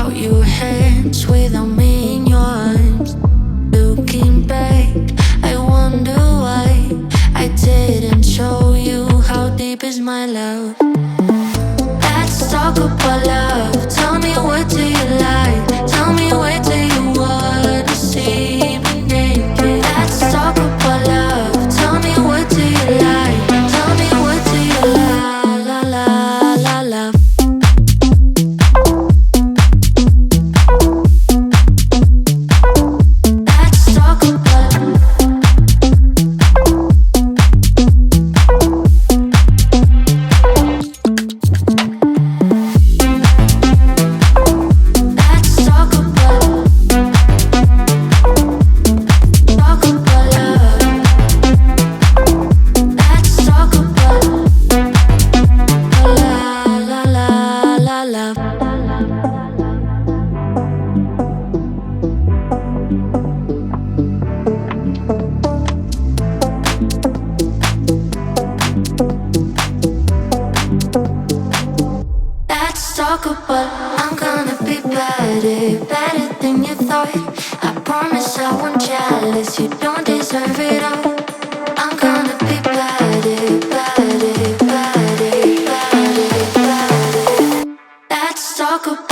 out your hands without me in your arms. Looking back, I wonder why I didn't show you how deep is my love. Let's talk about love. Tell me, what do you like? Tell me, where do you wanna see me naked? Let's talk about love. Tell me, what do you like? Tell me, what do you love? Let's talk about I'm gonna be better, better than you thought. I promise I won't jealous, you don't deserve it all. I'm gonna be better, better, better, better, better. Let's talk about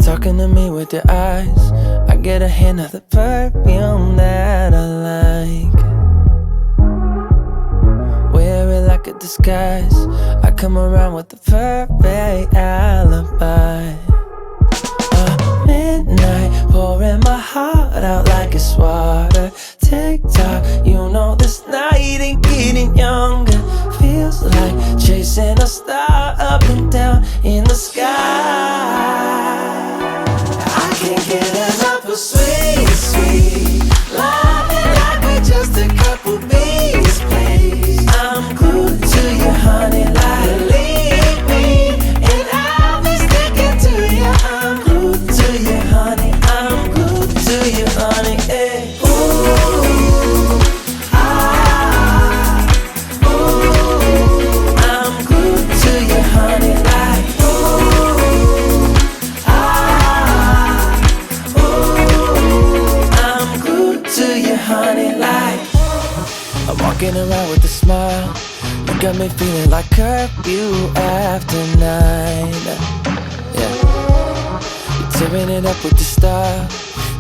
talking to me with your eyes. I get a hint of the perfume that I like. Wear it like a disguise. I come around with the perfect alibi. Midnight, pouring my heart out like it's water. Tick-tock, you know this night ain't getting younger. Feels like chasing a star up and down in the sky. I can't get enough of sweet, sweet loving like we're just a couple bees, please. I'm glued to you, honey, like believe me, and I'll be sticking to you. I'm glued to you, honey, I'm glued to you, honey, hey. Ooh, ah, ooh, I'm glued to you, honey, like ooh, ah, ooh, I'm glued to you, honey, like. I'm walking around with a smile. You got me feeling like curfew after 9. Yeah, you're tearing it up with the style.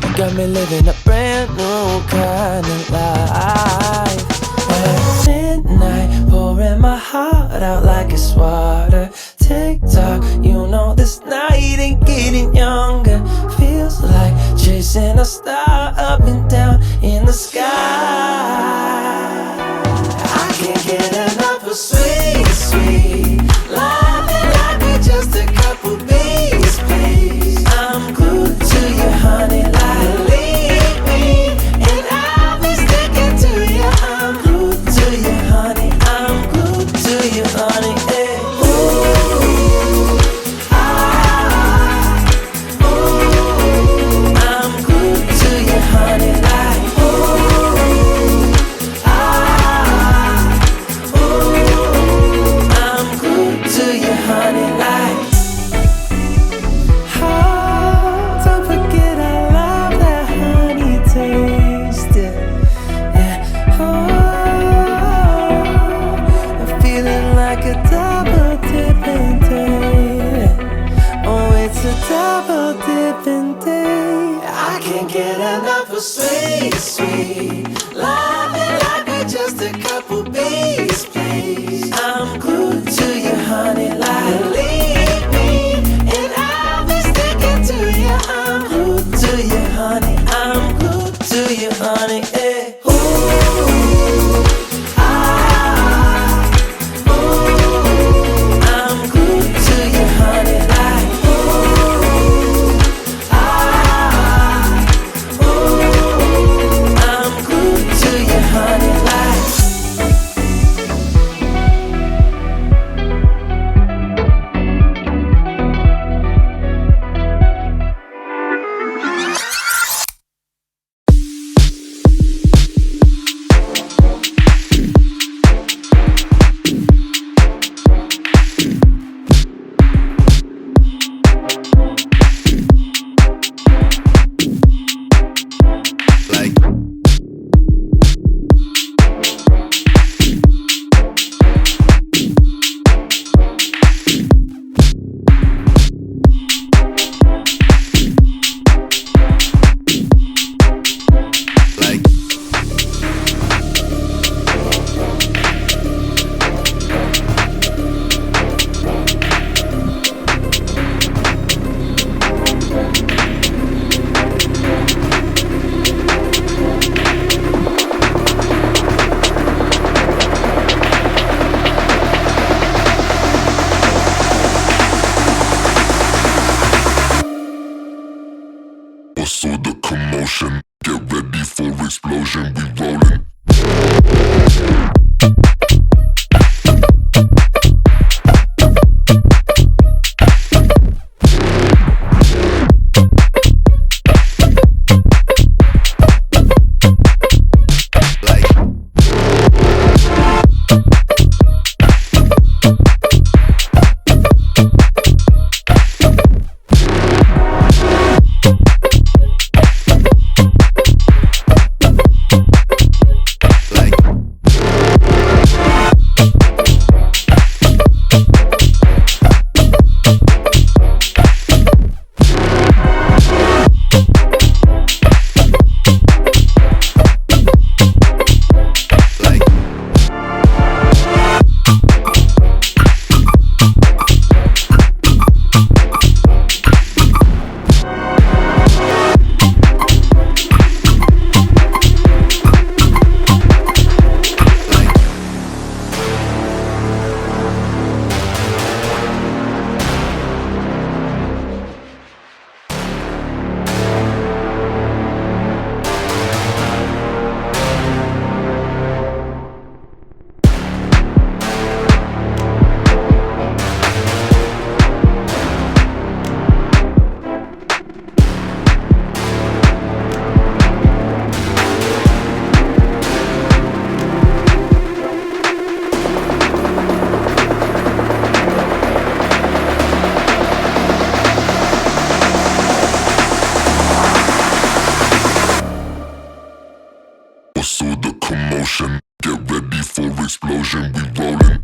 You got me living a brand new kind of life. At midnight, pouring my heart out like it's water. Tick-tock, you know this night ain't getting younger. Feels like chasing a star up and down in the sky. I can't get enough of sweet, sweet loving like we're just a couple bees, please. I'm glued to you, honey, like believe me, and I'll be sticking to you. I'm glued to you, honey, I'm glued to you, honey, hey. Ooh, ah, ooh, I'm glued to you, honey, like ooh, ah, ooh, I'm glued to you, honey, like. Oh, don't forget I love that honey taste, yeah. Oh, I'm feeling like a double dipping day. Oh, it's a double dipping day. I can't get enough of sweet, sweet loving like we're just a couple bees, please. I'm glued to you, honey, like believe me, and I'll be sticking to you. I'm glued to you, honey, I'm glued to you, honey, hey. Ooh, explosion, we rollin'. What's all the commotion? Get ready for explosion, we rollin'.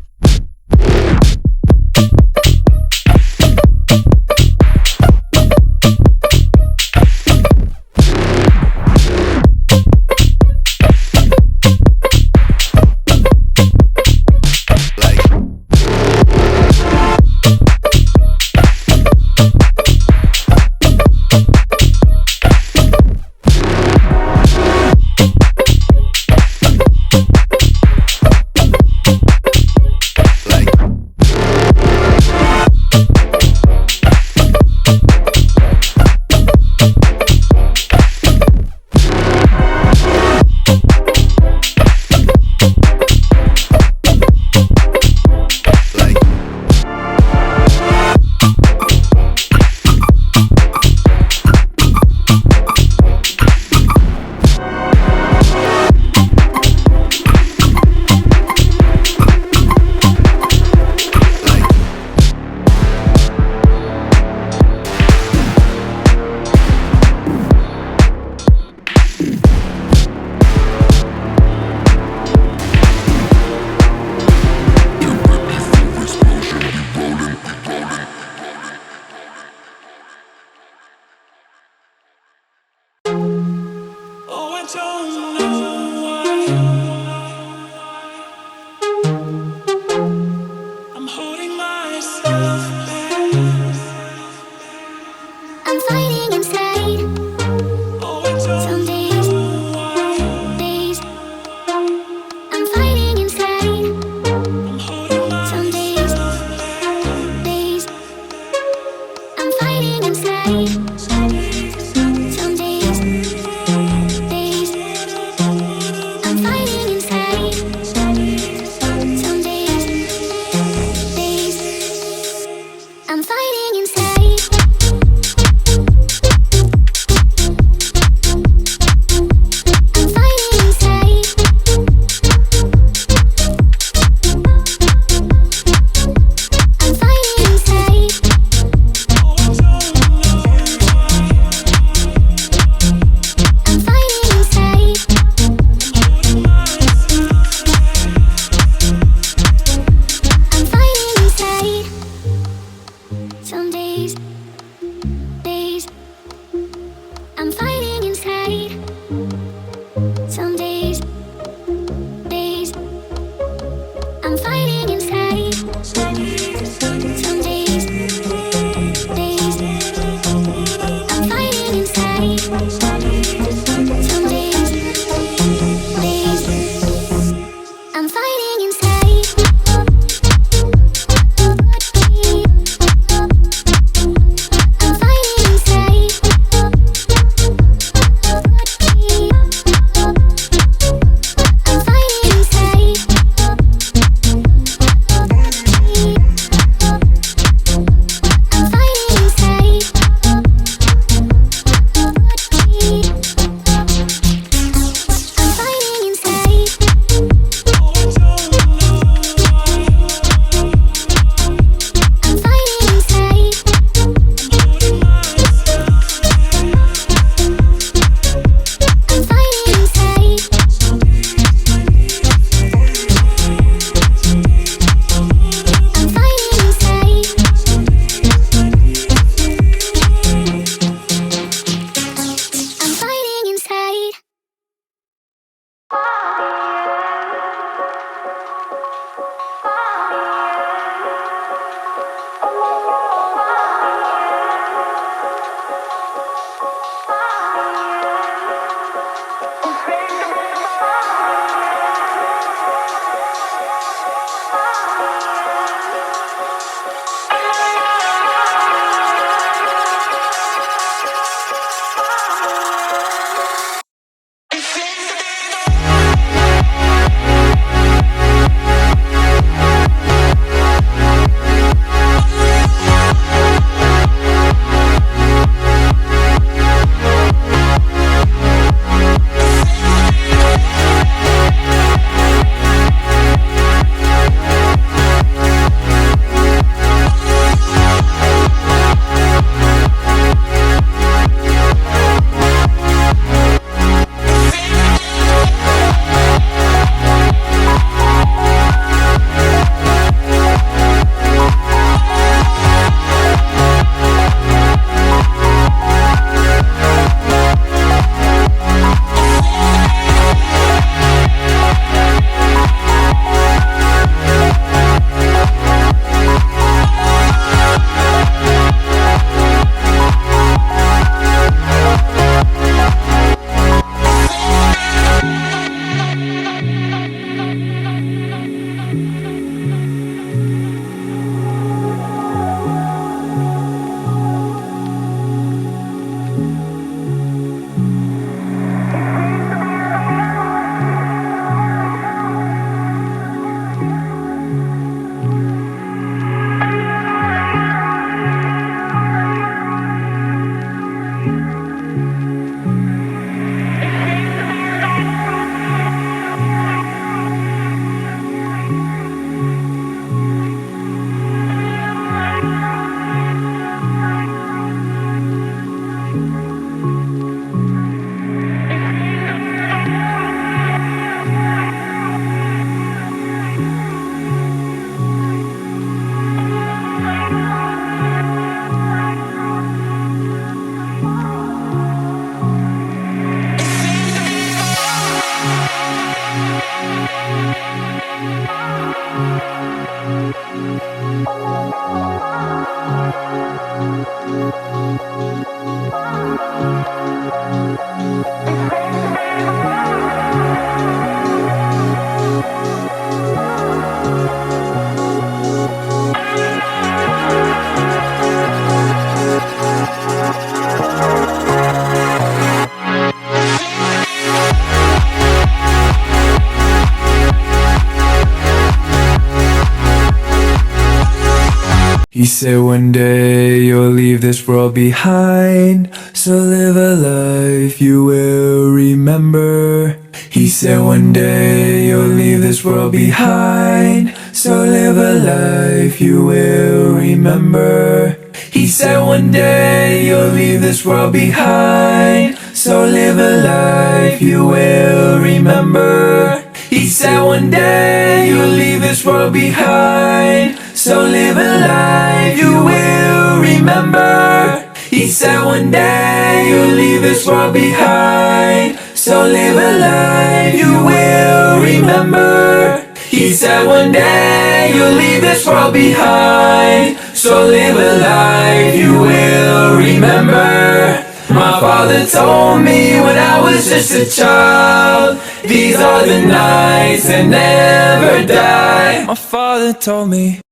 He said one day you'll leave this world behind, so live a life you will remember. He said one day you'll leave this world behind, so live a life you will remember. He said one day you'll leave this world behind, so live a life you will remember. He said one day you'll leave this world behind, so live a life you will remember. He said one day you'll leave this world behind, so live a life you will remember. He said one day you'll leave this world behind, so live a life you will remember. My father told me when I was just a child, these are the nights that never die. My father told me